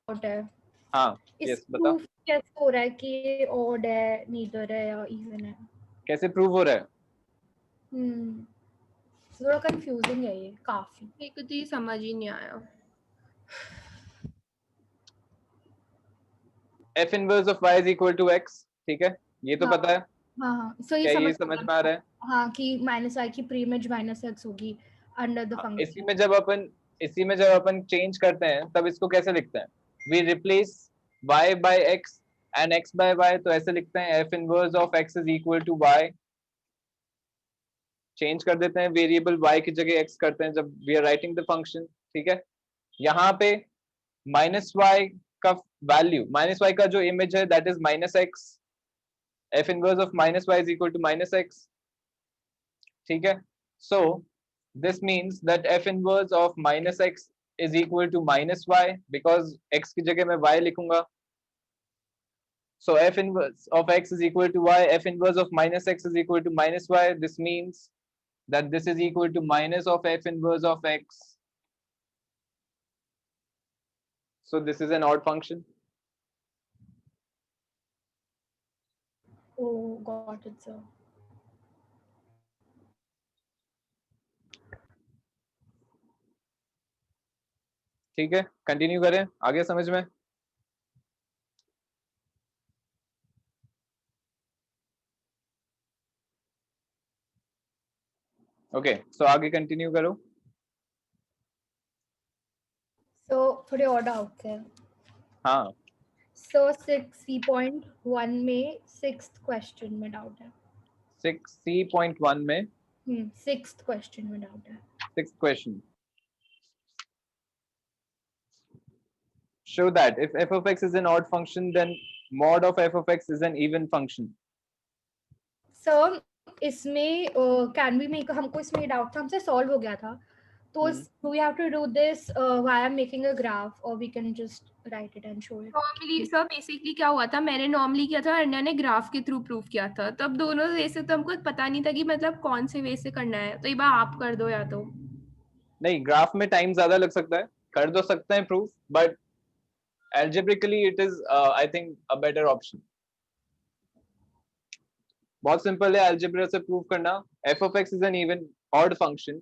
है, हाँ इस यस बता प्रूफ कैसे हो रहा है कि ये ऑड है, नीदर है या इवन है? कैसे प्रूव हो रहा है थोड़ा कंफ्यूजिंग है ये काफी। मेरे को तो ये समझ ही नहीं आया। f inverse of y is equal to x, ठीक है ये तो पता है। हाँ सो क्या ये ये समझ में आ रहा है? हाँ कि माइनस आई की प्रीइमेज माइनस एक्स होगी अंडर द हाँ, फंक्शन। इसी में जब अपन चेंज करते हैं तब इसको कैसे लिखते हैं? We replace y by x and x by y, तो ऐसे लिखते हैं f inverse of x is equal to y। Change कर देते हैं, वेरिएबल y की जगह x करते हैं जब we are writing the function, ठीक है। यहाँ पे माइनस y का वैल्यू, माइनस y का जो इमेज है that is minus x, f inverse of minus y is equal to minus x, ठीक है। सो this means that f inverse of minus x is equal to minus y, because x की जगह मैं y लिखूंगा। So f inverse of x is equal to y, f inverse of minus x is equal to minus y. This means that this is equal to minus of f inverse of x. So this is an odd function. Oh, got it, sir. ठीक है continue करें, आगे समझ में? Okay so आगे continue करो। So थोड़े और डाउट्स हैं। हाँ So 6C.1 में 6th क्वेश्चन में डाउट है। 6C.1 में 6th क्वेश्चन में डाउट है। 6th question. Show that if f of x is an odd function, then mod of f of x is an even function. So इसमें can we make, हमको इसमें doubt था, हमसे solve हो गया था, तो do we have to do this while making a graph or we can just write it and show it? Normally sir basically क्या हुआ था, मैंने नॉर्मली किया था, अन्या ने ग्राफ के थ्रू प्रूफ किया था। तब दोनों वे से तो हमको पता नहीं था कि मतलब कौन से वे से करना है, तो एक बार आप कर दो या तो। नहीं ग्राफ में टाइम ज्यादा लग सकता है, कर दो सकते हैं proof, but algebraically it is I think a better option. बहुत सिंपल है algebra से प्रूव करना। f of x is an even odd function,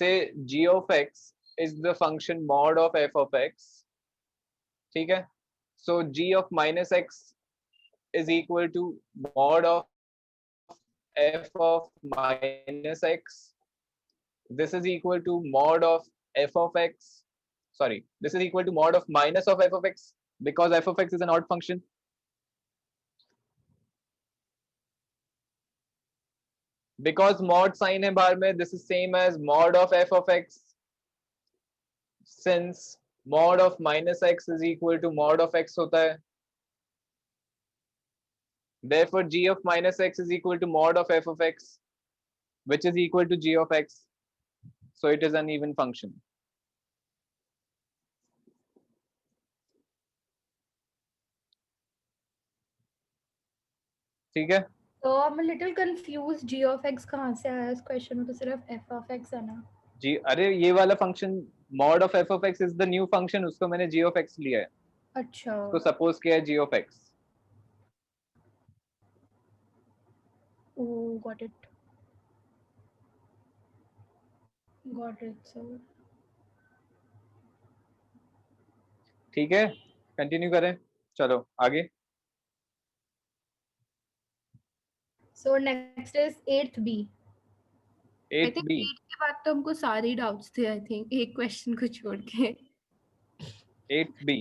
say g of x is the function mod of f of x, ठीक है। so g of minus x is equal to mod of f of minus x. This is equal to mod of f of x, sorry, this is equal to mod of minus of f of x, because f of x is an odd function. Because mod sign है बाहर में, this is same as mod of f of x, since mod of minus x is equal to mod of x होता है, therefore g of minus x is equal to mod of f of x, which is equal to g of x, so it is an even function. ठीक है। तो I'm a little confused, g of x कहाँ से आया इस question में? तो सिर्फ f of x है ना? जी अरे ये वाला function mod of f of x is the new function, उसको मैंने g of x लिया है, अच्छा, उसको सपोज किया है g of x. oh got it sir. ठीक है कंटिन्यू करें, चलो आगे। So next is 8th B. 8th B, 8 के बाद तो हमको सारे डाउट्स थे आई थिंक, एक क्वेश्चन को छोड़ के। 8th B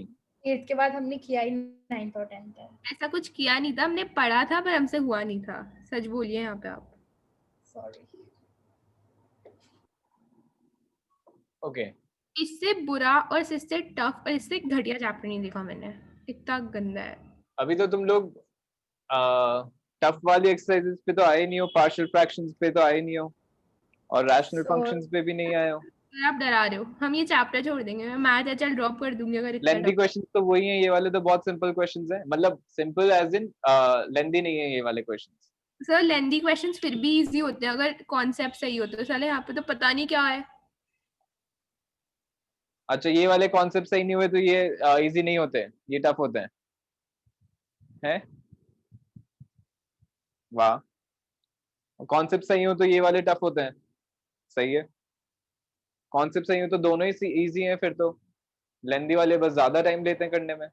8th के बाद हमने किया ही 9th और 10th है। ऐसा कुछ किया नहीं था, हमने पढ़ा था पर हमसे हुआ नहीं था, सच बोलिए यहाँ पे आप। सॉरी। ओके इससे बुरा और इससे टफ और इससे घटिया चैप्टर नहीं देखा मैंने, इतना गंदा है। अभी तो तुम लोग टफ वाली एक्सरसाइजेस पे तो आए नहीं हो, पार्शियल फ्रैक्शंस पे तो आए नहीं हो, और रैशनल फंक्शंस पे भी नहीं आए हो। आप डरा रहे हो, हम ये चैप्टर छोड़ देंगे, मैं मैथ एचएल ड्रॉप कर दूंगी अगर इतना लेंथी क्वेश्चंस तो वही हैं, ये वाले तो बहुत सिंपल क्वेश्चंस हैं, मतलब सिंपल एज इन लेंथी नहीं है ये वाले क्वेश्चंस। सर लेंथी क्वेश्चंस फिर भी इजी होते हैं अगर कॉन्सेप्ट सही होते हैं, साले यहाँ पे तो पता नहीं क्या है। अच्छा ये वाले कॉन्सेप्ट सही नहीं हुए तो ये इजी नहीं होते, ये टफ होते हैं? वाह, कॉन्सेप्ट सही हो तो ये वाले टफ होते हैं, सही है। कॉन्सेप्ट सही हो तो दोनों ही इजी हैं, फिर तो लेंदी वाले बस ज्यादा टाइम लेते हैं करने में।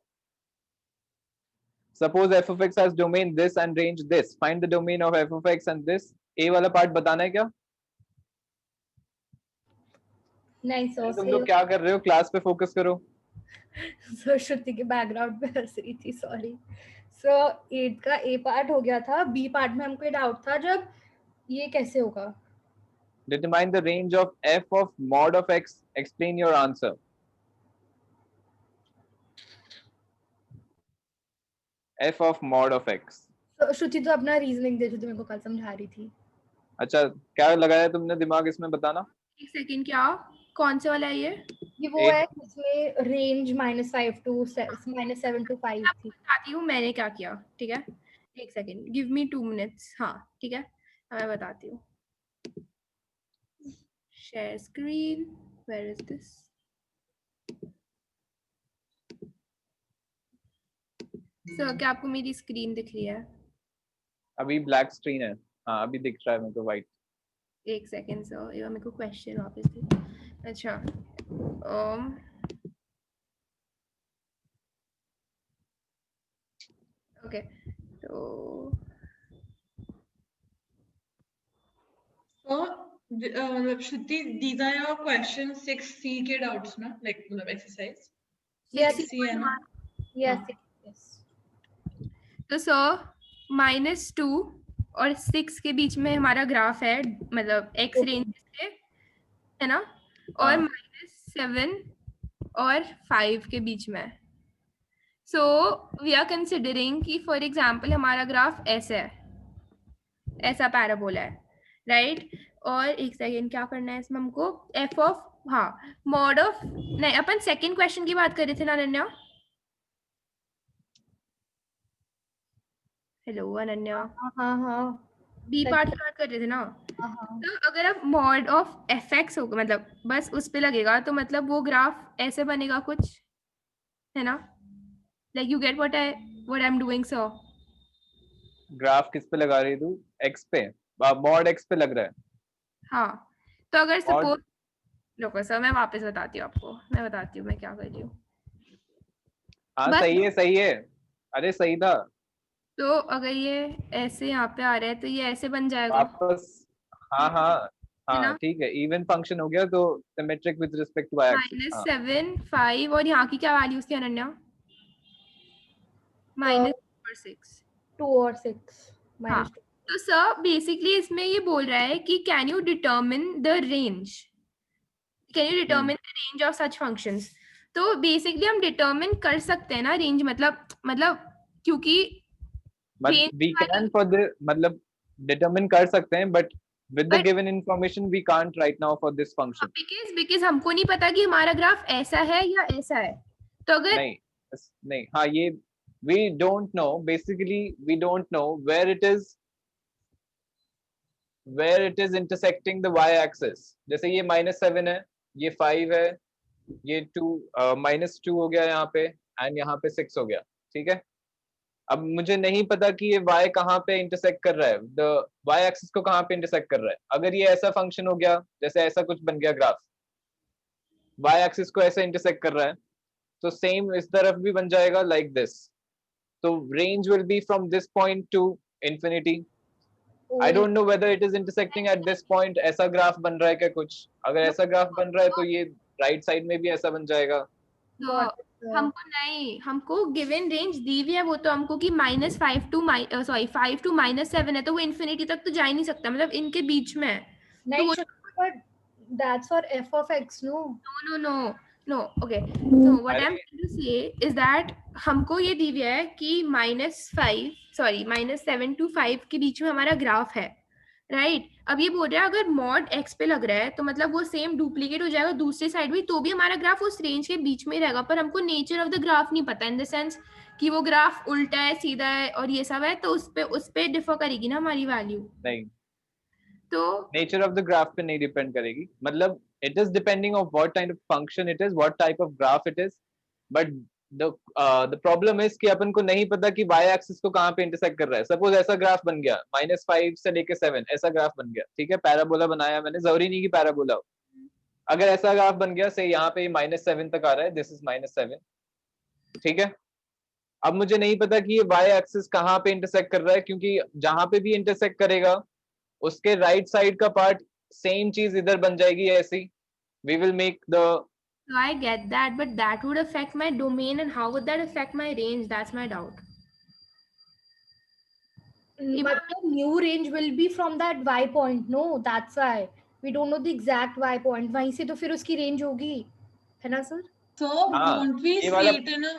Suppose f of x has domain this and range this. Find the domain of f of x and this. A वाला पार्ट बताना है क्या? नहीं सर, तुम लोग क्या कर रहे हो? क्लास पे फोकस करो। सर श्रुति के बैकग्राउंड पे हंस रही थी, सॉरी। सो 8 का ए पार्ट हो गया था, बी पार्ट में हमको डाउट था जब ये कैसे होगा। Determine the range of f of mod of x. Explain your answer. f of mod of x. श्रुति तो अपना रीजनिंग दे, जो मेरे को कल समझा रही थी। अच्छा क्या लगाया तुमने दिमाग इसमें, बताना। एक सेकंड, क्या कौन से वाला है ये? ये वो है जिसमें रेंज -5 to -7 to 5 थी। बताती हूँ मैंने क्या किया, ठीक है? एक सेकंड, गिव मी 2 minutes। हाँ ठीक है, मैं बताती हूँ। Share screen, where is this? Sir क्या आपको मेरी स्क्रीन दिख रही है? अभी ब्लैक स्क्रीन है, हाँ अभी दिख रहा है मेरे को व्हाइट। एक सेकंड सर, ये मेरे को क्वेश्चन वापस दे। अच्छा ओके, तो Shruti, these are your question 6C के doubts ना, like मतलब exercise? Yes, 6C है ना? yes, yes. तो सर -2 और 6 के बीच में हमारा ग्राफ है, मतलब x रेंज से, है ना? और -7 और 5 के बीच में। सो वी आर कंसिडरिंग कि फॉर एग्जाम्पल हमारा ग्राफ ऐसे है, ऐसा पैराबोला है, राइट? और एक सेकेंड, क्या करना है इसमें हमको? एफ ऑफ, हाँ मॉड ऑफ, नहीं अपन सेकेंड क्वेश्चन की बात कर रहे थे ना अनन्या? हेलो अनन्या, हाँ बी पार्ट की बात कर रहे थे ना? तो अगर अब मॉड ऑफ एफ एक्स होगा, मतलब बस उस पे लगेगा, तो मतलब वो ग्राफ ऐसे बनेगा कुछ, है ना? Like you get what I am doing sir? Graph किस पे लगा रही तू? x पे, मॉड x पे लग रहा है। हाँ, तो अगर सपोज, रुको सर मैं वापस बताती हूँ आपको, मैं बताती हूँ मैं क्या कर रही हूँ। हाँ सही है, अरे सही था। तो अगर ये ऐसे यहाँ पे आ रहा है तो ये ऐसे बन जाएगा वापस, हाँ ठीक है, इवन फंक्शन हो गया तो symmetric with respect to y axis. -7 5 और यहाँ की क्या वैल्यूज थी अनन्या? -2 और 6। हाँ, तो सर बेसिकली इसमें ये बोल रहा है कि can you determine the range of such functions. तो बेसिकली हम डिटर्मिन कर सकते हैं ना रेंज, मतलब क्योंकि वी कैन फॉर द, मतलब डिटरमिन कर सकते हैं, but with the given information we can't right now for this function, because हमको नहीं पता कि हमारा ग्राफ ऐसा है या ऐसा है। तो अगर नहीं हाँ, ये we don't know, basically we don't know where it is intersecting the y axis। जैसे ये -7 है, ये 5 है, ये 2 -2 हो गया यहाँ पे, एंड यहाँ पे 6 हो गया, ठीक है? अब मुझे नहीं पता कि ये y कहाँ पे इंटरसेक्ट कर रहा है, द y एक्सिस को कहाँ पे इंटरसेक्ट कर रहा है। अगर ये ऐसा फंक्शन हो गया, जैसे ऐसा कुछ बन गया ग्राफ, y एक्सिस को ऐसे इंटरसेक्ट कर रहा है, तो सेम इस तरफ भी बन जाएगा लाइक दिस। तो range will be from this point two infinity. I don't know whether it is intersecting at this point। ऐसा ग्राफ बन रहा है क्या कुछ? अगर ऐसा ग्राफ बन रहा है तो ये राइट साइड में भी ऐसा बन जाएगा। तो हमको गिवन रेंज दी हुई है, वो तो हमको कि -5 to 5 to -7 है, तो वो इन्फिनिटी तक तो जा ही नहीं सकता, मतलब इनके बीच में है। नहीं, but that's for f of x, no okay, so what I'm trying to say is that हमको ये दी हुई है कि -7 to 5 के बीच में हमारा ग्राफ है, राइट? अब ये बोल रहा है अगर मॉड x पे लग रहा है तो मतलब वो सेम डुप्लीकेट हो जाएगा दूसरी साइड भी, तो भी हमारा ग्राफ उस रेंज के बीच में रहेगा। पर हमको नेचर ऑफ द ग्राफ नहीं पता, इन द सेंस कि वो ग्राफ उल्टा है, सीधा है और ये सब है, तो उस पे डिफर करेगी ना हमारी वैल्यू। नहीं, तो नेचर ऑफ द ग्राफ पे नहीं डिपेंड करेगी। मतलब It is depending on what kind of function it is, what type of graph it is. But the problem is कि अपन को नहीं पता कि y axis को कहाँ पे intersect कर रहा है. Suppose ऐसा ग्राफ बन गया -5 से लेके 7, ऐसा ग्राफ बन गया, ठीक है, पैराबोला बनाया मैंने, जरूरी नहीं कि पैराबोला हो. अगर ऐसा ग्राफ बन गया, से यहाँ पे -7 तक आ रहा है, दिस इज -7, ठीक है. अब मुझे नहीं पता कि ये y एक्सिस कहाँ पे इंटरसेक्ट कर रहा है, क्योंकि जहां पे भी इंटरसेक्ट करेगा उसके राइट साइड का पार्ट सेम चीज इधर बन जाएगी ऐसी. We will make the So I get that, but that would affect my domain, and how would that affect my range? That's my doubt. But the new range will be from that y point. No, that's why we don't know the exact y point. वहीं से तो फिर उसकी range होगी, है ना sir? So हाँ, won't we ये say वाला- it in a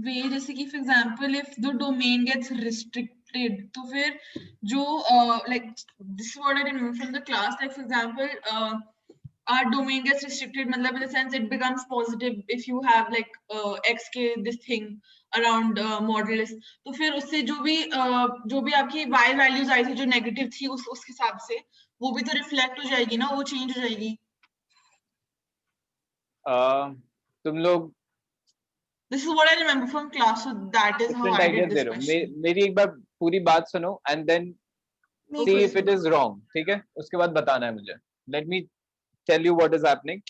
way, जैसे कि for example if the domain gets restricted, तो फिर जो like this is what I remember from the class, like for example our domain gets restricted, मतलब in the sense it becomes positive if you have like x के this thing around modulus, तो फिर उससे जो भी आपकी y values आई थी जो negative थी उसके हिसाब से वो भी तो reflect हो जाएगी ना, वो change हो जाएगी. तुम लोग This is what I remember from class, so that is how different I ideas did they this रहे हो. question. मेरी एक बार पूरी बात सुनो and then see if it is wrong, ठीक है, उसके बाद बताना है मुझे. Let me tell you what is happening.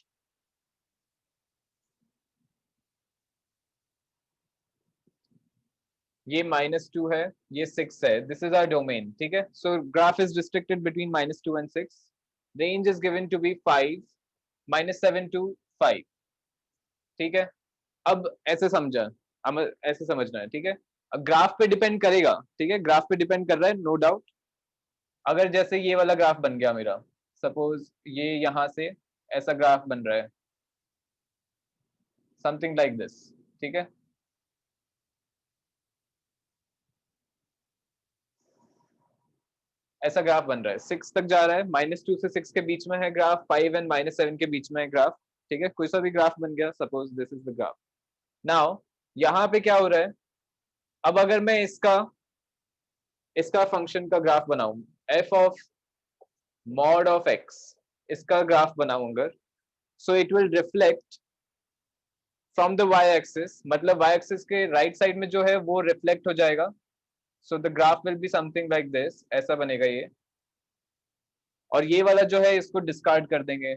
ये -2 है, ये 6 है, दिस इज आवर डोमेन, ठीक है. So graph is restricted between -2 and 6. Range is given to be 5, -7 to 5, ठीक है. अब ऐसे समझा, हम ऐसे समझना है, ठीक है. अब ग्राफ पे डिपेंड करेगा, ठीक है, ग्राफ पे डिपेंड कर रहा है, नो डाउट. अगर जैसे ये वाला ग्राफ बन गया मेरा, सपोज ये यहां से ऐसा ग्राफ बन रहा है, समथिंग लाइक दिस, ठीक है. ऐसा ग्राफ बन रहा है, 6 तक जा रहा है, -2 से 6 के बीच में है ग्राफ, 5 and -7 के बीच में है ग्राफ, ठीक है. कोई सा भी ग्राफ बन गया, suppose this is the graph. Now यहाँ पे क्या हो रहा है, अब अगर मैं इसका फंक्शन का ग्राफ बनाऊं, f of mod of x, इसका ग्राफ बनाऊं अगर, सो it will reflect from the y axis, मतलब y एक्सिस के राइट साइड में जो है वो रिफ्लेक्ट हो जाएगा. So the graph will be something like this, ऐसा बनेगा ये. और ये वाला जो है इसको डिस्कार्ड कर देंगे,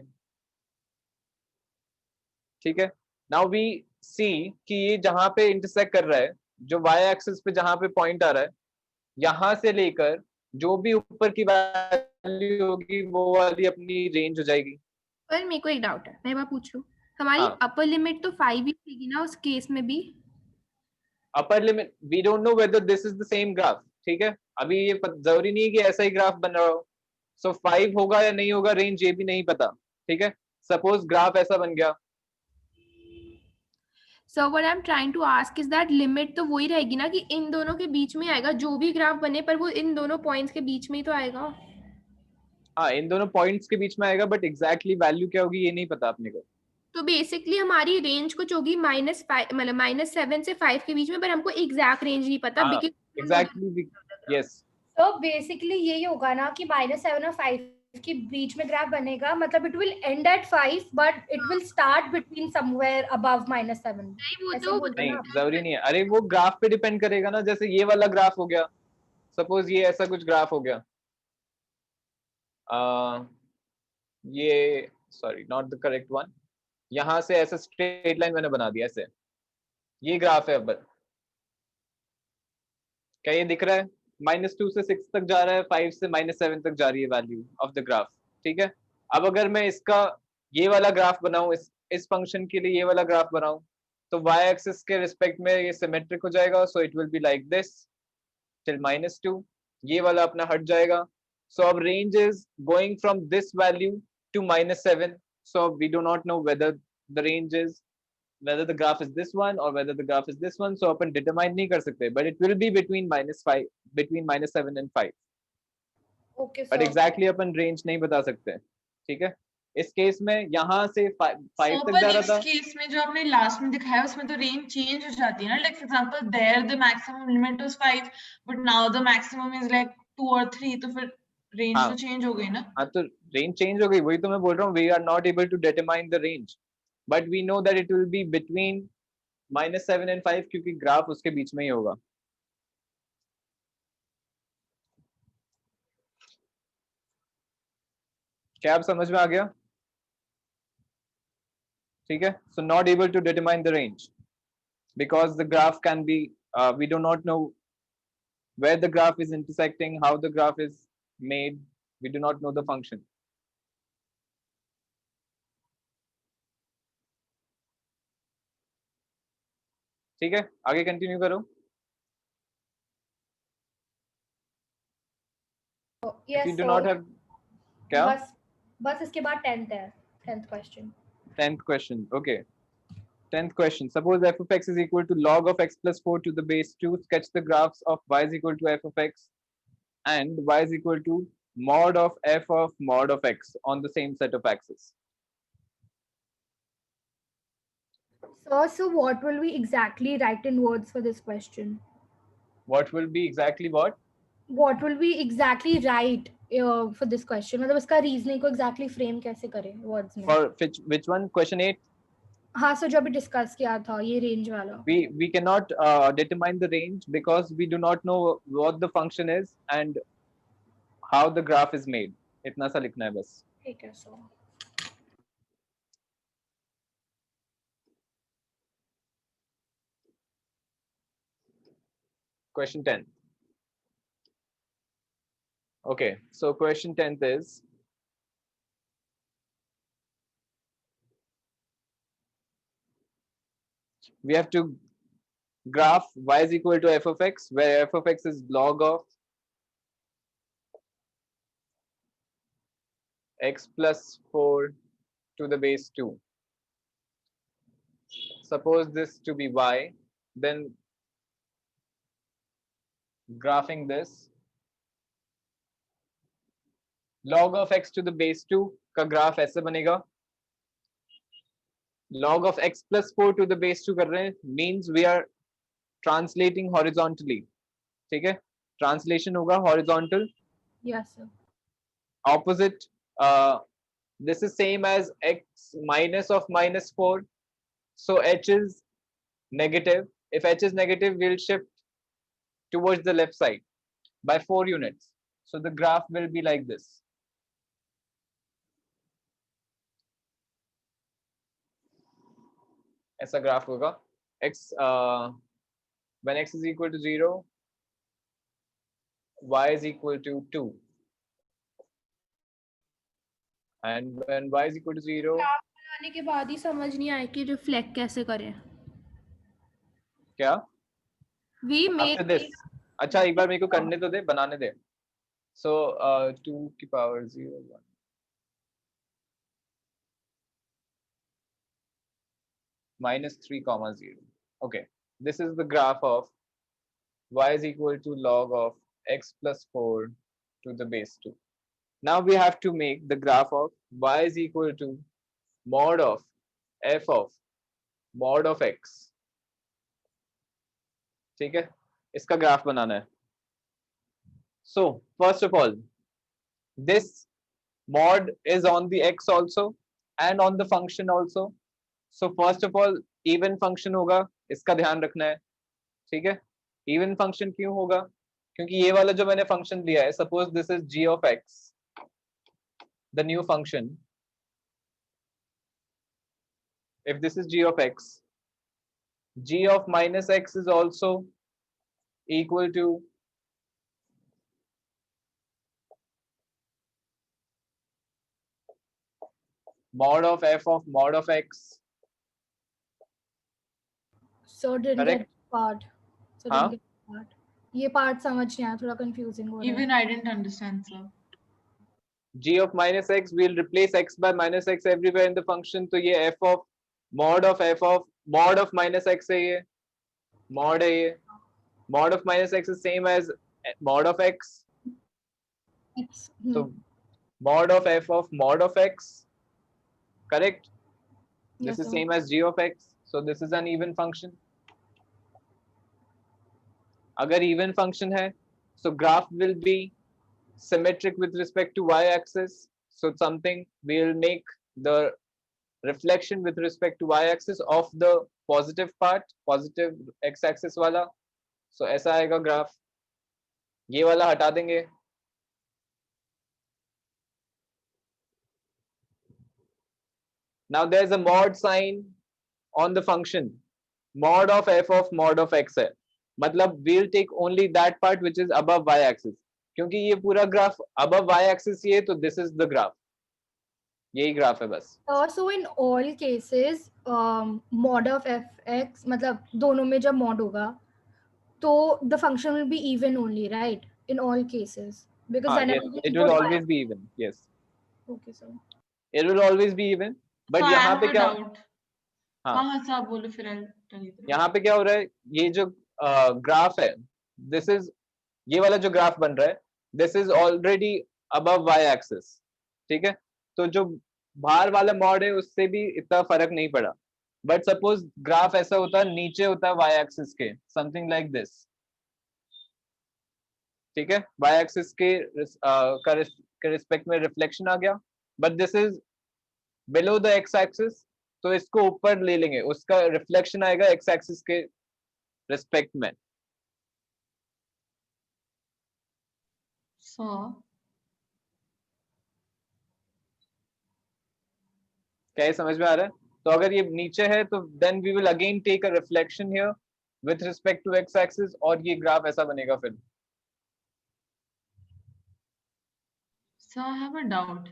ठीक है. नाउ वी सी कि ये जहां पे इंटरसेक्ट कर रहा है, जो y एक्सिस पे जहां पे पॉइंट आ रहा है, यहां से लेकर जो भी ऊपर की वैल्यू होगी वो वाली अपनी रेंज हो जाएगी. पर मेरे को एक डाउट है, मैं बात पूछूं, हमारी अपर लिमिट तो 5 ही थी ना उस केस में भी. Upper limit we don't know whether this is the same graph, ठीक है. अभी ये जरूरी नहीं है कि ऐसा ही ग्राफ बन रहा हो. सो 5 होगा या नहीं होगा, रेंज ये भी नहीं पता, ठीक है. सपोज ग्राफ ऐसा बन गया. So what I'm trying to ask is that limit तो वही रहेगी ना कि इन दोनों के बीच में आएगा, जो भी ग्राफ बने पर वो इन दोनों पॉइंट्स के बीच में ही तो आएगा. हाँ, इन दोनों पॉइंट्स के बीच में आएगा, बट एग्जैक्टली वैल्यू क्या होगी ये नहीं पता अपने को. तो बेसिकली हमारी रेंज कुछ होगी -5 मतलब -7 से 5 के बीच में, पर हमको एग्जैक्ट रेंज नहीं पता. हाँ, बिकॉज़ एग्जैक्टली, यस. तो बेसिकली यही होगा ना कि -7 और 5 के बीच में ग्राफ बनेगा, मतलब it will end at 5 but it will start between somewhere above -7. नहीं, वो ऐसे तो बोलते नहीं, हैं ना. जरूरी नहीं है. अरे वो ग्राफ पे डिपेंड करेगा ना. जैसे ये वाला ग्राफ हो गया, सपोज ये ऐसा कुछ ग्राफ हो गया, ये sorry not the correct one. यहां से ऐसा स्ट्रेट लाइन मैंने बना दिया ऐसे, ये ग्राफ है. अब क्या ये दिख रहा है? -2 से 6 तक जा रहा है, 5 से -7 तक जा रही है वैल्यू ऑफ द ग्राफ, ठीक है. अब अगर मैं इसका ये वाला ग्राफ बनाऊं, इस फंक्शन के लिए ये वाला ग्राफ बनाऊं, तो y एक्सिस के रिस्पेक्ट में ये सिमेट्रिक हो जाएगा. So it will be like this till -2. ये वाला अपना हट जाएगा. सो अब range is going from this value to -7. So we do not know whether the range is whether the graph is this one or whether the graph is this one, so upon determine नहीं कर सकते, but it will be between -7 and 5. Okay, but so exactly upon range नहीं बता सकते, ठीक है. इस case में यहाँ से 5 तक जा रहा था. इस केस में जो आपने लास्ट में दिखाया उसमें तो रेंज चेंज हो जाती है ना. Like for example there the maximum limit was 5 but now the maximum is like 2 or 3, तो फिर रेंज हाँ। तो चेंज हो गई ना. हाँ तो रेंज चेंज हो गई, वही तो मैं बोल रहा हूँ, we are not able to determine the range, but we know that it will be between -7 and 5 क्योंकि ग्राफ उसके बीच में ही होगा. क्या आप समझ में आ गया? ठीक है. So not able to determine the range because the graph can be we do not know where the graph is intersecting, how the graph is made, we do not know the function. ठीक है, आगे continue करो. If Yes, you do sir. not have क्या? बस इसके बाद 10th है, 10th question. 10th question. Okay. 10th question. Suppose f of x is equal to log of x plus 4 to the base 2. Sketch the graphs of y is equal to f of x and y is equal to mod of f of mod of x on the same set of axes. So what will we exactly write in words for this question? What will be exactly what? What will we exactly write for this question? मतलब इसका reasoning को exactly frame कैसे करें words में? For which one? Question 8. हाँ, so जो अभी discuss किया था ये range वाला. We cannot determine the range because we do not know what the function is and how the graph is made. इतना सा लिखना है बस. ठीक है, so. Question 10. Okay, so question 10th is we have to graph y is equal to f of x, where f of x is log of x plus 4 to the base 2. Suppose this to be y, then graphing this log of x to the base 2 का graph ऐसे बनेगा. log of x plus 4 to the base 2 कर रहे हैं means we are translating horizontally. ठीक है, translation होगा horizontal. Yes, sir. Opposite this is same as x minus of -4, so h is negative. If h is negative, we'll shift towards the left side by 4 units, so the graph will be like this. ऐसा graph होगा. x when x is equal to 0, y is equal to 2, and when y is equal to 0, graph बनाने के बाद ही समझ नहीं आया कि reflect कैसे करें. क्या? We After made this. अच्छा एक बार मेरे को करने तो दे, बनाने दे. So 2 की power 0 1 -3 comma 0. Okay, this is the graph of y is equal to log of x plus 4 to the base 2. Now we have to make the graph of y is equal to mod of f of mod of x. ठीक है, इसका graph बनाना है. So first of all, this mod is on the x also and on the function also. So first of all even function होगा, इसका ध्यान रखना है. ठीक है, even function क्यों होगा? क्योंकि ये वाला जो मैंने function लिया है, suppose this is g of x, the new function. If this is g of x, g of minus x is also equal to mod of f of mod of x. So didn't Correct. get part. So हाँ? didn't get part. ये part समझ नहीं आया, थोड़ा confusing हो रहा है. Even I didn't understand, sir. g of minus x, we'll replace x by minus x everywhere in the function. तो ये f of mod of minus x है, ये mod है ये. Mod of minus x is same as mod of x. It's, So mod of f of mod of x, correct? This yes, is sir. same as g of x. So this is an even function. अगर even function है, so graph will be symmetric with respect to y-axis. So something we'll make the reflection with respect to y-axis of the positive part, positive x-axis वाला. So ऐसा आएगा graph. ये वाला हटा देंगे. Now there's a mod sign on the function. Mod of f of mod of x है. मतलब we'll take only that part which is above y-axis. क्योंकि ये पूरा ग्राफ above y-axis ये, तो this is the graph. यही graph है बस. So in all cases, mod of fx, मतलब दोनों में जब mod होगा, तो the function will be even only, right? In all cases, because Yes, whenever it will always be even. Yes, Okay, sir. it will always be even. But So I यहाँ have पे a क्या? doubt. हाँ sir आप बोलो फिर I'll tell you. यहाँ पे क्या हो रहा है? ये जो ग्राफ है, this is, ये वाला जो ग्राफ बन रहा है, this is already above y-axis. ठीक है? तो जो बाहर वाला मॉड है उससे भी इतना फर्क नहीं पड़ा. बट सपोज ग्राफ ऐसा होता, नीचे होता y-axis के, something like this. ठीक है? y-axis के रिस्पेक्ट में रिफ्लेक्शन आ गया, but this is below the x-axis, तो इसको ऊपर ले लेंगे, उसका रिफ्लेक्शन आएगा x-axis के रिस्पेक्ट में. क्या ये समझ में आ रहा है? तो अगर ये नीचे है तो then we will again take a reflection here with respect to x-axis, और ये ग्राफ ऐसा बनेगा फिर. So I have a doubt.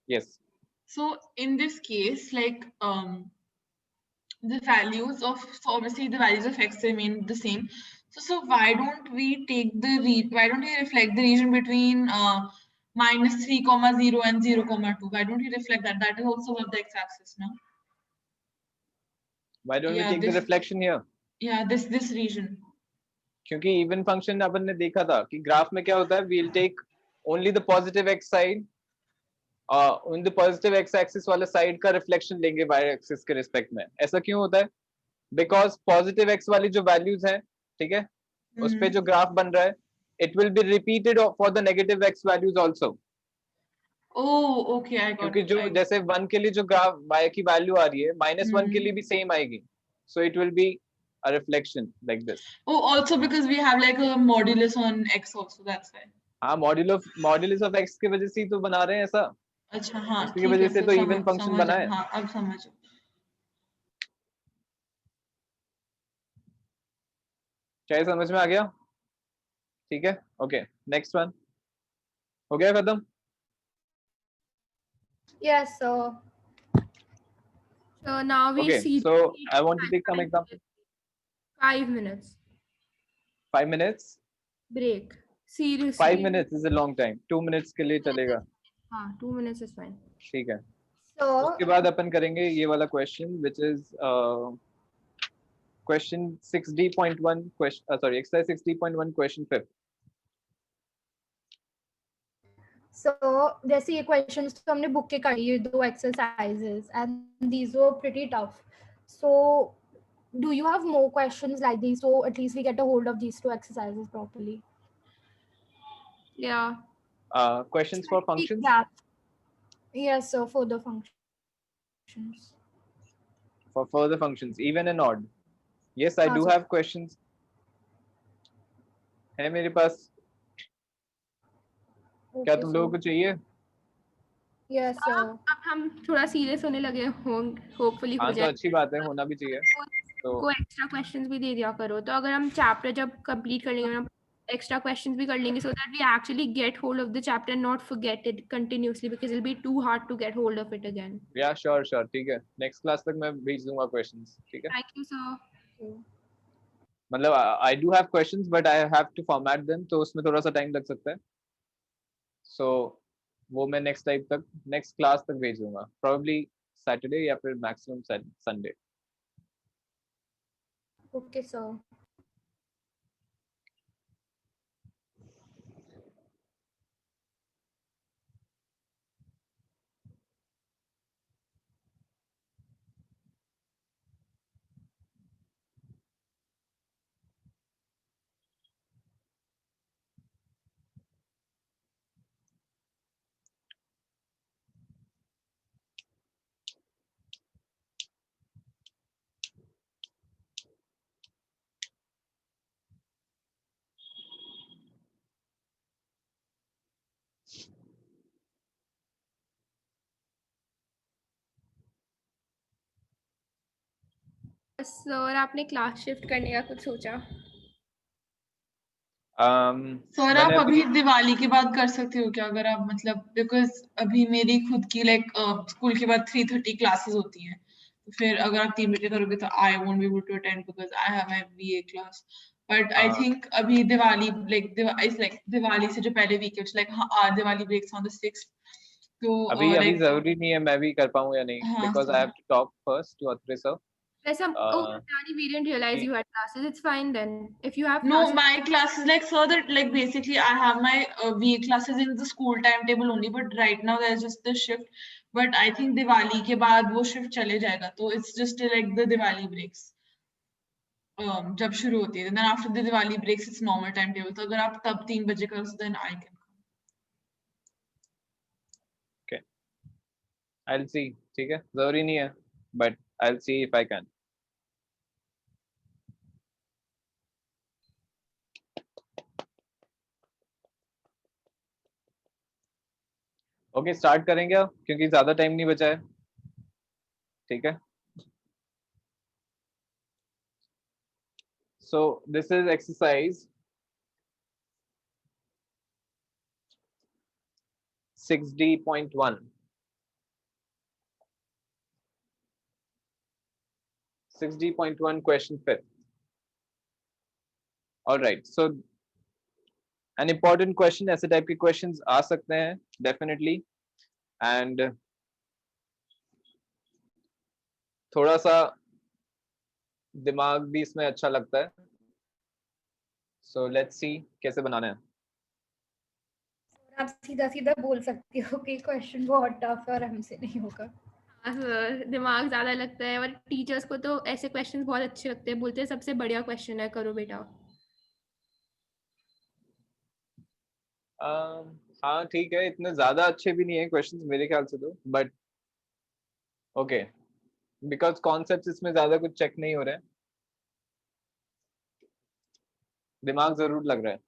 Yes. So in this case, like the values of, so obviously the values of x remain the same. So why don't we take the why don't we reflect the region between -3, 0 and 0, 2? Why don't we reflect that? That is also above the x-axis, no? Why don't we take the reflection here? Yeah, this region. क्योंकि even function अपन ने देखा था कि graph में क्या होता है, we'll take only the positive x side, on the positive x axis वाला साइड का रिफ्लेक्शन लेंगे y axis के रिस्पेक्ट में. ऐसा क्यों होता है? बिकॉज पॉजिटिव x वाली जो वैल्यूज हैं, ठीक है, उस पे जो ग्राफ बन रहा है, it will be repeated for the negative x values also. Oh, okay, I got क्योंकि it. जो जैसे 1 के लिए जो ग्राफ y की वैल्यू आ रही है, -1 के लिए भी सेम आएगी. So it will be a reflection like this. Oh, also because we have like a modulus on x also, that's why. हाँ, मॉड्यूलस ऑफ x की वजह से ही तो बना रहे हैं ऐसा. अच्छा हाँ, उसकी वजह से तो इवन फंक्शन बना है. हाँ, अब समझ. क्या ये समझ में आ गया? ठीक है, ओके, नेक्स्ट वन हो गया खत्म. Yes, sir. So now we Okay, see. so I want to take some example. 5 minutes 5 minutes. break. Seriously. 5 minutes is a long time. 2 minutes के लिए चलेगा. हाँ, 2 minutes is fine. ठीक है. So उसके बाद अपन करेंगे ये वाला question, which is question 6D.1 question, sorry, exercise 6D.1 question 5. So जैसे ये questions तो हमने book के कर लिए, 2 exercises, and these were pretty tough. So do you have more questions like these, so at least we get a hold of these 2 exercises properly? Yeah. Questions for functions? Yeah. Yes, sir, for the functions. For further functions, even and odd. Yes, I do sir. have questions. है मेरे पास. क्या तुम लोगों को चाहिए? Yes, sir. अब हम थोड़ा सीरियस होने लगे होपफुली हो हाँ, जाए. तो अच्छी बात है, होना भी चाहिए. तो को एक्स्ट्रा क्वेश्चंस भी दे दिया करो, तो अगर हम चैप्टर जब कंप्लीट कर लेंगे, हम एक्स्ट्रा क्वेश्चंस भी कर लेंगे, so that we actually get hold of the chapter and not forget it continuously, because it'll be too hard to get hold of it again. Yeah, sure, ठीक है. Next class तक मैं भेज दूंगा questions. ठीक है. Thank you, sir. मतलब I do have questions but I have to format them, तो उसमें थोड़ा सा टाइम लग सकता है. So वो मैं नेक्स्ट क्लास तक भेज दूंगा, probably Saturday या फिर maximum Sunday. Okay, sir. Sir आपने क्लास शिफ्ट करने का कुछ सोचा? सर आप अभी दिवाली के बाद कर सकते हो क्या, अगर आप मतलब, बिकॉज अभी मेरी खुद की लाइक स्कूल के बाद 3:30 क्लासेस होती हैं, तो फिर अगर आप 3 बजे करोगे तो I won't be able to attend because I have my BA class. But I think अभी दिवाली लाइक दिवाली से जो पहले वीक है, like Diwali breaks on the 6th, तो अभी like, जरूरी नहीं है मैं भी कर पाऊँ या नहीं, हाँ because I have to talk first to Atre sir. Oh, Dani, we didn't realize you had classes. It's fine then. If you have No, classes, my classes, like, so that, like, basically I have my VA classes in the school timetable only, but right now there's just the shift. But I think Diwali ke baad wo shift chale jayega, so it's just like the Diwali breaks. जब शुरू होती है, then after the Diwali breaks it's normal timetable. तो अगर आप तब 3 बजे करो, so then I can come. Okay, I'll see. ठीक है, जरूरी नहीं है, but I'll see if I can. Okay, start करेंगे अब क्योंकि ज्यादा टाइम नहीं बचा है. ठीक है, so this is exercise 6D.1. 6D.1 question 5th. All right, so an important question, ऐसे टाइप के क्वेश्चंस आ सकते हैं डेफिनेटली, एंड थोड़ा सा दिमाग भी इसमें अच्छा लगता है. सो लेट्स सी कैसे बनाना है. आप सीधा सीधा बोल सकते हो कि क्वेश्चन बहुत टफ है और हमसे नहीं होगा. हाँ सर, दिमाग ज्यादा लगता है और टीचर्स को तो ऐसे क्वेश्चंस बहुत अच्छे लगते हैं, बोलते हैं सबसे बढ़िया क्वेश्चन है, करो बेटा. हाँ ठीक है, इतने ज्यादा अच्छे भी नहीं है क्वेश्चंस मेरे ख्याल से तो, बट ओके, बिकॉज कॉन्सेप्ट्स इसमें ज्यादा कुछ चेक नहीं हो रहे हैं, दिमाग जरूर लग रहा है.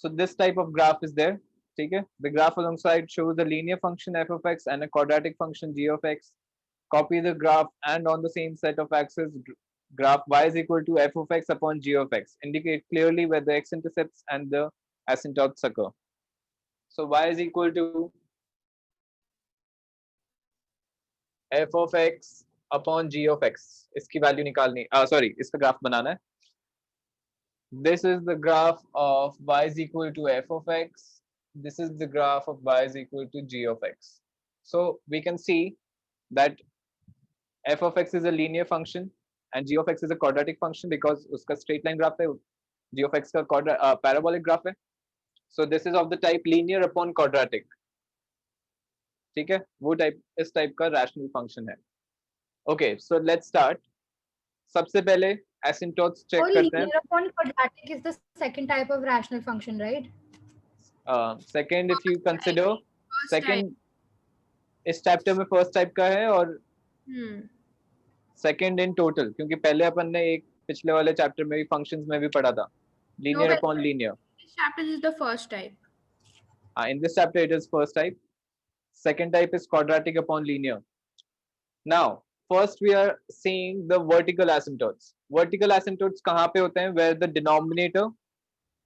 So this type of graph is there. ठीक है, the graph alongside shows a linear function f of x and a quadratic function g of x. Copy the graph and on the same set of axes, graph y is equal to f of x upon g of x. Indicate clearly where the x-intercepts and the asymptotes occur. So y is equal to f of x upon g of x. इसकी value निकालनी, sorry इसका graph बनाना है. This is the graph of y is equal to f of x. This is the graph of y is equal to g of x. So we can see that f of x is a linear function and g of x is a quadratic function because uska straight line graph hai, g of x ka parabolic graph hai. So this is of the type linear upon quadratic. ठीक है, वो type, इस type का rational function है. Okay, so let's start. सबसे पहले asymptotes check करते हैं. Linear upon quadratic is the second type of rational function, right? Second, if you consider second, इस चैप्टर में फर्स्ट टाइप का है और सेकंड इन टोटल, क्योंकि पहले अपन ने एक पिछले वाले चैप्टर में भी फंक्शंस में भी पढ़ा था, linear upon linear. This chapter is the first type. In this chapter it is first type. Second type is quadratic upon linear. Now first we are seeing the vertical asymptotes. Vertical asymptotes कहाँ पे होते हैं? Where the denominator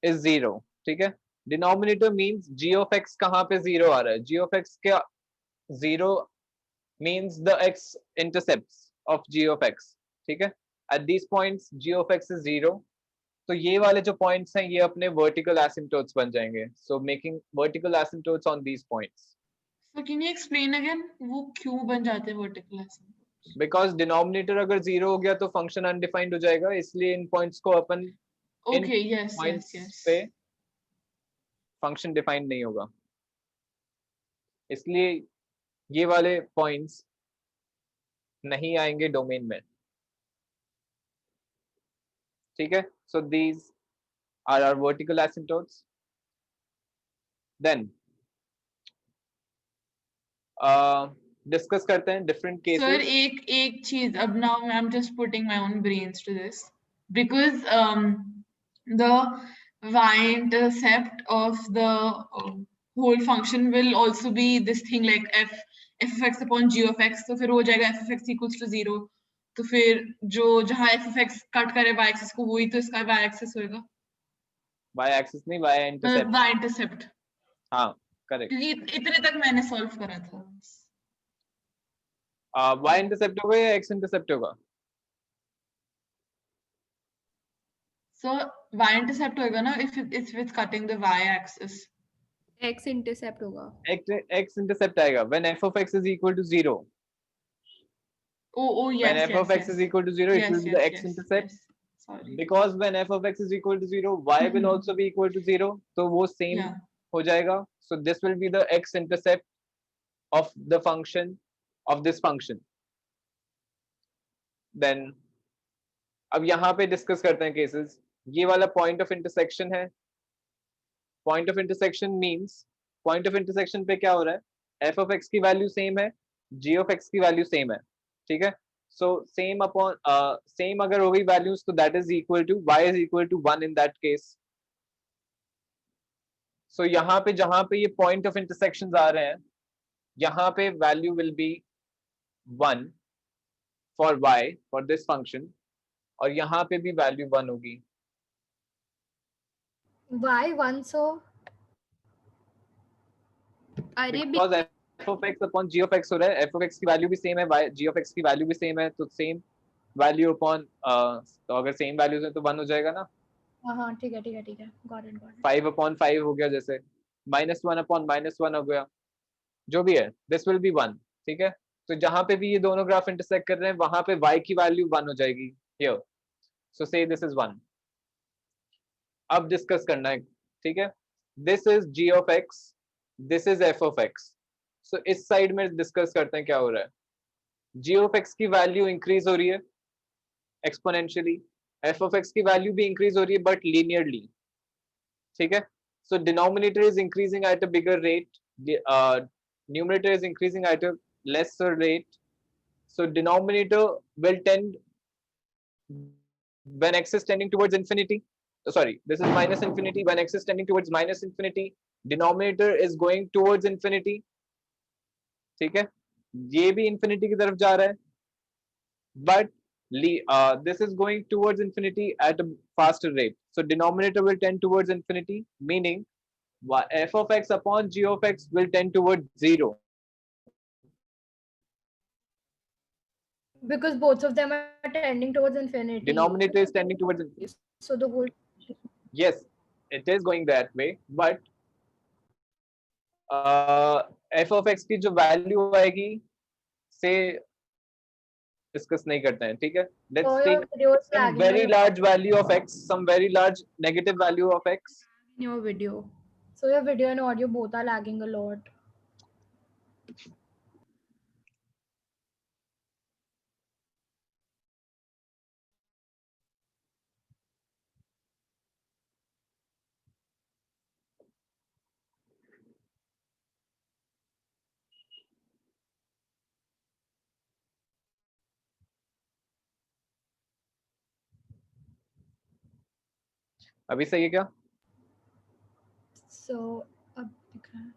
is 0. ठीक है, denominator means g of x कहाँ पे 0 आ रहा है? g of x क्या 0 means the x intercepts of g of x. ठीक है, at these points g of x is 0. तो ये वाले जो points हैं ये अपने vertical asymptotes बन जाएंगे. So making vertical asymptotes on these points. So can you explain again वो क्यों बन जाते हैं vertical asymptotes? Because denominator अगर 0 हो गया तो function undefined हो जाएगा, इसलिए इन points को अपन Okay, yes. पे function defined नहीं होगा, इसलिए ये वाले points नहीं आएंगे डोमेन में. ठीक है, so these are our vertical asymptotes. Then discuss करते हैं डिफरेंट केसेस. सर एक चीज, अब now I'm just putting my own brains to this because the y-intercept of the whole function will also be this thing like f of x upon g of x. तो फिर हो जाएगा f of x equals to 0. तो फिर जो जहाँ F of x cut करे Y axis को वही तो इसका वाई एक्सिस होएगा, y एक्सिस नहीं, y इंटरसेप्ट। वाई इंटरसेप्ट, हाँ करेक्ट। क्योंकि इतने तक मैंने सॉल्व करा था। y इंटरसेप्ट होगा या x इंटरसेप्ट होगा? So y intercept होएगा ना if it's cutting the y axis. x intercept होगा। x इंटरसेप्ट आएगा when f of x is equal to 0. Oh yes, When f yes, of x yes. is equal to 0, it Yes, will be yes, the x yes, intercept. yes. Sorry. Because when f of x is equal to 0, y will also be equal to 0. तो वो same Yeah. हो जाएगा. So this will be the x intercept of the function of this function. Then अब यहाँ पे discuss करते हैं cases. ये वाला पॉइंट ऑफ इंटरसेक्शन है। Point of intersection means point of intersection पे क्या हो रहा है, एफ ऑफ एक्स की वैल्यू सेम है, जी ऑफ एक्स की वैल्यू सेम है, ठीक है। सो सेम अपॉन सेम अगर हो गई वैल्यूज तो that is equal to y is equal to 1 in that case. So यहाँ पे जहां पे ये पॉइंट ऑफ इंटरसेक्शन आ रहे हैं, यहाँ पे value will be 1 for y for this function, और यहाँ पे भी वैल्यू 1 होगी। Why 1 so? अरे Because f of x upon g of x हो रहा है, f of x की वैल्यू भी सेम है, g of x की वैल्यू भी सेम है, तो सेम वैल्यू अपॉन तो अगर सेम वैल्यूज है तो 1 हो जाएगा ना। हाँ ठीक है ठीक है ठीक है, गॉट इट 5 अपॉन 5 हो गया, जैसे -1 अपॉन -1 हो गया, जो भी है दिस विल बी 1, ठीक है। तो जहां पे भी ये दोनों ग्राफ इंटरसेक्ट कर रहे हैं वहां पे y की वैल्यू 1 हो जाएगी हियर। सो से दिस इज 1। अब डिस्कस करना है, ठीक है। This is g of x, this is f of x। सो इस साइड में डिस्कस करते हैं क्या हो रहा है। g of x की वैल्यू इंक्रीज हो रही है एक्सपोनेंशियली, f of x की वैल्यू भी इंक्रीज हो रही है बट लीनियरली, ठीक है। सो denominator is increasing at a bigger rate, numerator is increasing at a lesser rate. So denominator will tend when x is tending towards infinity. Sorry, this is minus infinity. When x is tending towards minus infinity, denominator is going towards infinity. ठीक है, ये भी infinity की तरफ जा रहा है, but this is going towards infinity at a faster rate. So denominator will tend towards infinity, meaning f of x upon g of x will tend towards 0. Because both of them are tending towards infinity. Denominator is tending towards infinity. So the whole. Yes, it is going that way, but f of x की जो value आएगी से discuss नहीं करते हैं, ठीक है। Let's take some very large value of x, some very large negative value of x. in your video. So your video and audio both are lagging a lot. अभी सही है क्या? So अब दिख रहा है.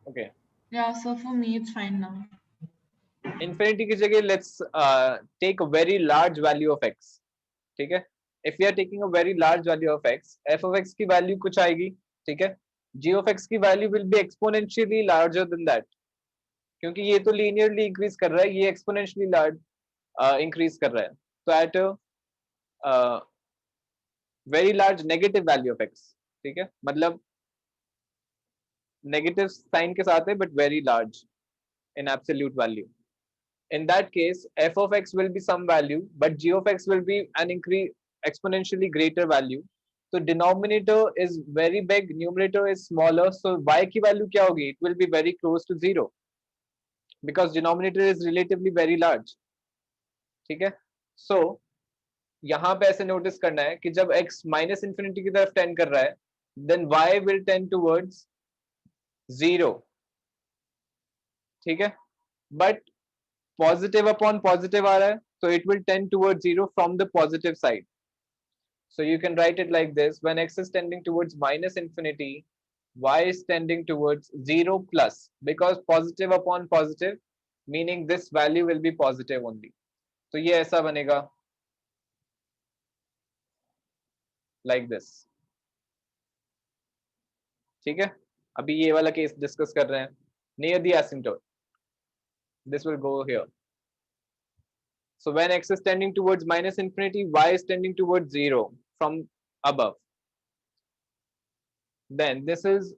Okay. Yeah, so for me it's fine now. Infinity की जगह let's take a very large value of x, ठीक है। If we are taking a very large value of x, f of x की value कुछ आएगी, ठीक है। g of x की value will be exponentially larger than that, क्योंकि ये तो linearly increase कर रहा है, ये exponentially large increase कर रहा है, तो at a very large negative value of x, ठीक है। मतलब negative sign के साथ है but very large in absolute value. In that case, f of x will be some value, but g of x will be an increase exponentially greater value. So denominator is very big, numerator is smaller. So y की value क्या होगी? It will be very close to 0 because denominator is relatively very large. ठीक है? So यहाँ पे ऐसे notice करना है कि जब x minus infinity की तरफ tend कर रहा है, then y will tend towards 0. ठीक है? But positive upon positive आ रहा है, so it will tend towards 0 from the positive side. So you can write it like this: when x is tending towards minus infinity, y is tending towards 0 plus, because positive upon positive, meaning this value will be positive only. तो ये ऐसा बनेगा like this. ठीक है, अभी ये वाला case discuss कर रहे हैं, near the asymptote, this will go here. So when x is tending towards minus infinity, y is tending towards 0 from above. Then this is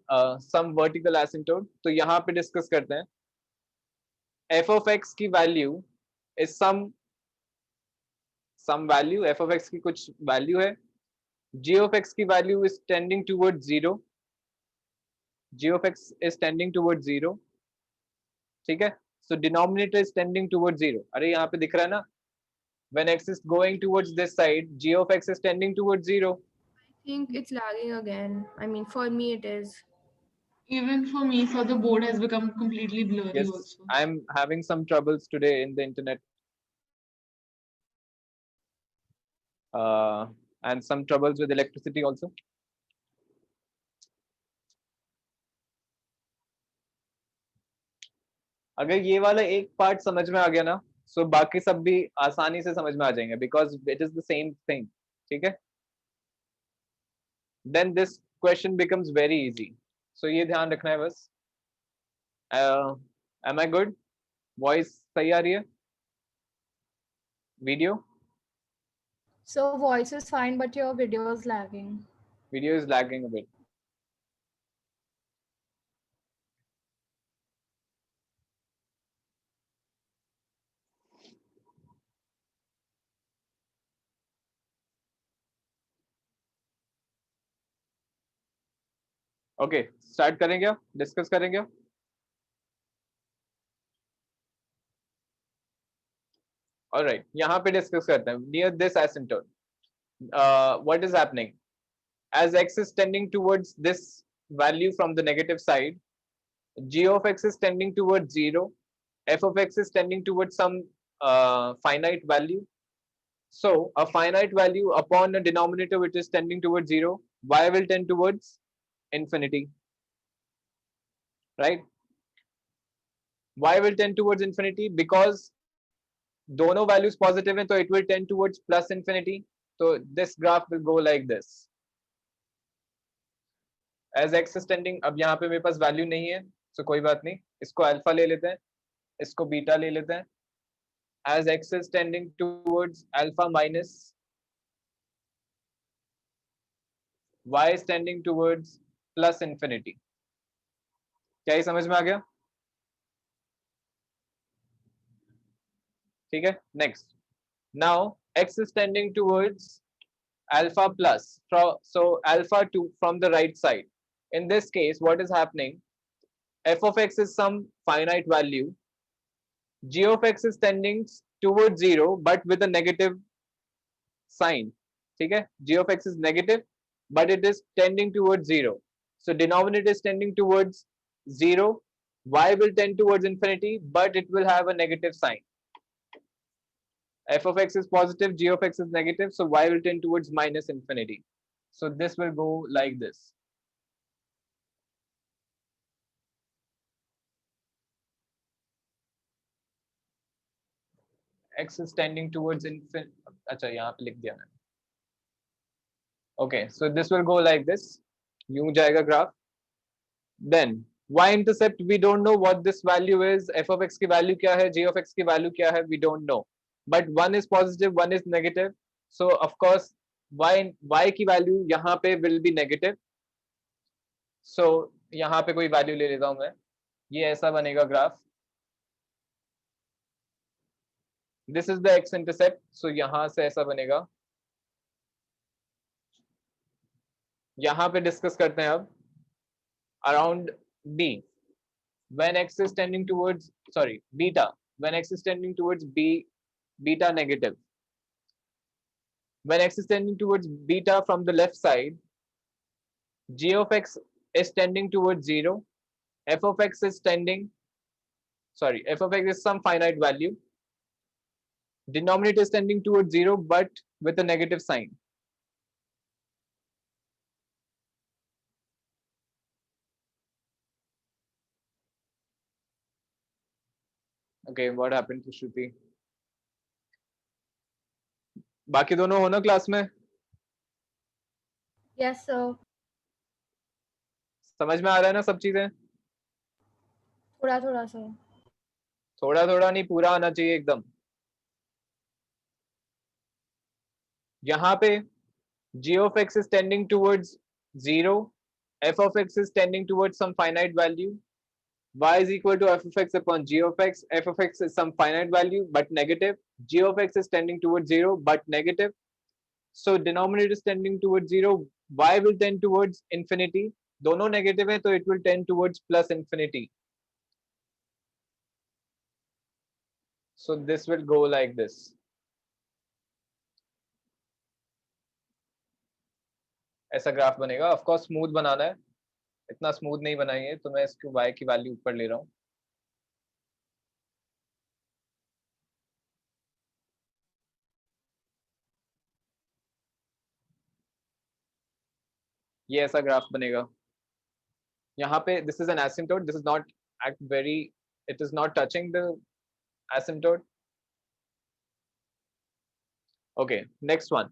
some vertical asymptote. तो यहाँ पे डिस्कस करते हैं f of x की value is some value, f of x की कुछ value है, g of x की value is tending towards 0, g of x is tending towards 0. ठीक है, so denominator is tending towards 0. अरे यहाँ पे दिख रहा है ना, when x is going towards this side, g of x is tending towards 0. I think it's lagging again. I mean, for me it is. Even for me, so the board has become completely blurry Yes, also. I'm having some troubles today in the internet. And some troubles with electricity also. अगर ये वाला एक part समझ में आ गया ना, सो बाकी सब भी आसानी से समझ में आ जाएंगे, because it is the same thing. ठीक है, then this question becomes very easy. So ये ध्यान रखना है बस. एम आई गुड? वॉइस सही आ रही है? Video? So voice is fine, but your video is lagging. Video is lagging a bit. Okay, start करेंगे, डिस्कस करेंगे. ऑलराइट, यहाँ पे डिस्कस करते हैं. Near this asymptote, what is happening? as x is tending towards this value from the negative side, g of x is tending towards 0, f of x is tending towards some finite value. So a finite value upon a denominator which is tending towards 0, y will tend towards infinity, right? Y will tend towards infinity because दोनों values positive हैं, तो it will tend towards plus infinity. So this graph will go like this. As x is tending, अब यहाँ पे मेरे पास value नहीं है, तो कोई बात नहीं, इसको अल्फा ले लेते हैं, इसको बीटा ले लेते हैं. As x is tending towards alpha minus, y is tending towards plus infinity. क्या ये समझ में आ गया? ठीक है, next. Now x is tending towards alpha plus, so alpha 2 from the right side. In this case, what is happening? F of x is some finite value. G of x is tending towards 0, but with a negative sign. ठीक है, g of x is negative, but it is tending towards 0. So denominator is tending towards 0. Y will tend towards infinity, but it will have a negative sign. F of x is positive, g of x is negative, so y will tend towards minus infinity. So this will go like this. X is tending towards infinity. अच्छा, यहाँ पे लिख दिया मैंने. Okay, so this will go like this. यूं जाएगा graph. Then y-intercept, we don't know what this value is. F of x की value क्या है, g of x की value क्या है, we don't know. But one is positive, one is negative. So of course y की value यहाँ पे will be negative. So यहाँ पे कोई value ले लेता हूँ मैं. ये ऐसा बनेगा graph. This is the x-intercept. So यहाँ से ऐसा बनेगा. यहाँ पे डिस्कस करते हैं अब around b, when x is tending towards, sorry, beta, when x is tending towards beta negative, when x is tending towards beta from the left side, g of x is tending towards 0, f of x is tending, sorry, f of x is some finite value, denominator is tending towards 0 but with a negative sign. Okay, what happened to Shruti? बाकी दोनों हो ना class में? Yes, sir. समझ में आ रहा है ना सब चीजें? थोड़ा थोड़ा sir. थोड़ा थोड़ा नहीं, पूरा आना चाहिए एकदम। यहाँ पे g of x is tending towards 0, f of x is tending towards some finite value, y is equal to f of x upon g of x, f of x is some finite value but negative, g of x is tending towards 0 but negative, so denominator is tending towards 0, y will tend towards infinity, दोनों negative है तो it will tend towards plus infinity, so this will go like this. ऐसा graph बनेगा। Of course smooth बनाना है, इतना smooth नहीं बनाएंगे तो मैं इसको y की वैल्यू ऊपर ले रहा हूँ। ये ऐसा ग्राफ बनेगा। यहाँ पे this is an asymptote, this is not act very, it is not touching the asymptote. Okay, next one.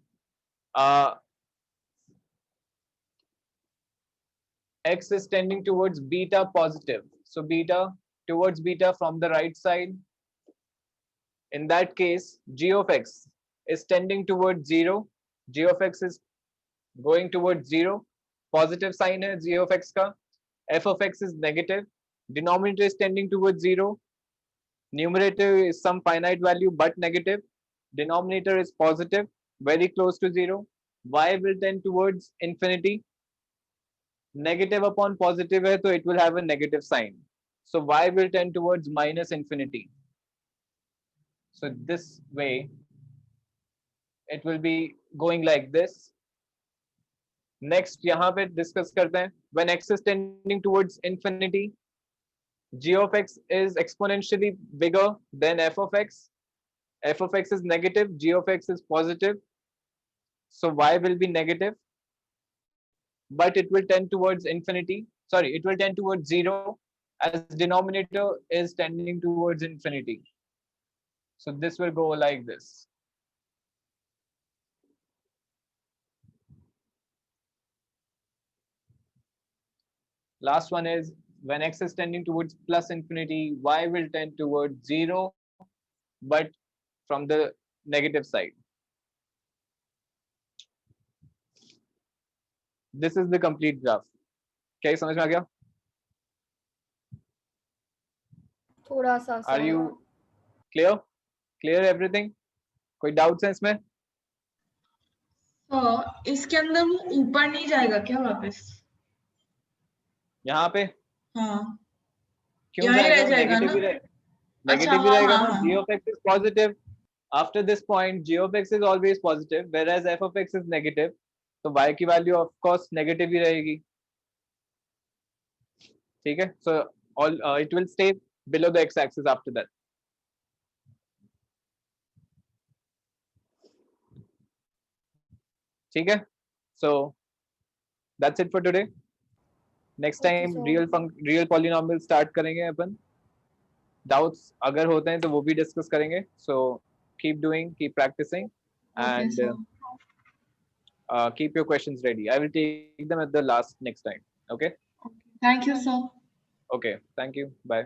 X is tending towards beta positive, so beta towards beta from the right side. In that case, g of x is tending towards 0, g of x is going towards 0, positive sign है g of x का, f of x is negative, denominator is tending towards 0, numerator is some finite value but negative, denominator is positive, very close to 0, y will tend towards infinity, negative upon positive है तो it will have a negative sign, so y will tend towards minus infinity, so this way it will be going like this. Next यहाँ पे discuss करते हैं, when x is tending towards infinity, g of x is exponentially bigger than f of x, f of x is negative, g of x is positive, so y will be negative, but it will tend towards infinity, sorry, it will tend towards 0 as denominator is tending towards infinity, so this will go like this. Last one is when x is tending towards plus infinity, y will tend towards 0 but from the negative side. This is the complete graph. क्या ये समझ में आ गया? थोड़ा सा Are sir. you clear everything? कोई doubts है इसमें? इसके अंदर वो ऊपर नहीं जाएगा क्या वापस? यहाँ पे हाँ, क्यों यहाँ ही रह जाएगा? जाएगा नेगेटिव ना? ही अच्छा, नेगेटिव ही हाँ रहेगा हाँ ना. हाँ g of x is positive. After this point, g of x is always positive, whereas f of x is negative. तो y की वैल्यू ऑफ कोर्स नेगेटिव ही रहेगी. ठीक है? So all it will stay below the x axis after that. ठीक है? So that's it for today. Next Okay, time so real polynomial start करेंगे अपन. Doubts अगर होते हैं तो वो भी discuss करेंगे. So keep doing, keep practicing, okay and sir. keep your questions ready. I will take them at the last next time. Okay? Thank you sir. Okay. Thank you. Bye.